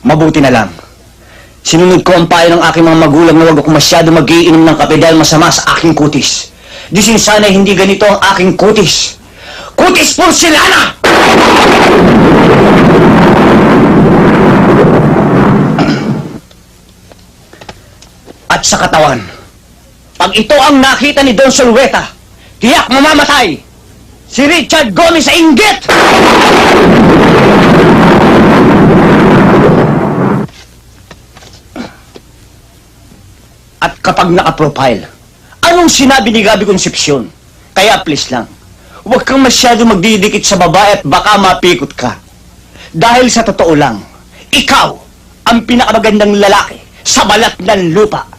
Mabuti na lang. Sinunod ko ang payo ng aking mga magulang na huwag ako masyado mag-iinom ng kape dahil masama sa aking kutis. Disin sana hindi ganito ang aking kutis. Kutis porcelana! At sa katawan, pag ito ang nakita ni Don Solweta, tiyak mamamatay! Si Richard Gomez sa inggit! At kapag naka-profile, anong sinabi ni Gabi Concepcion? Kaya please lang, huwag kang masyado magdidikit sa babae at baka mapikot ka. Dahil sa totoo lang, ikaw ang pinakamagandang lalaki sa balat ng lupa.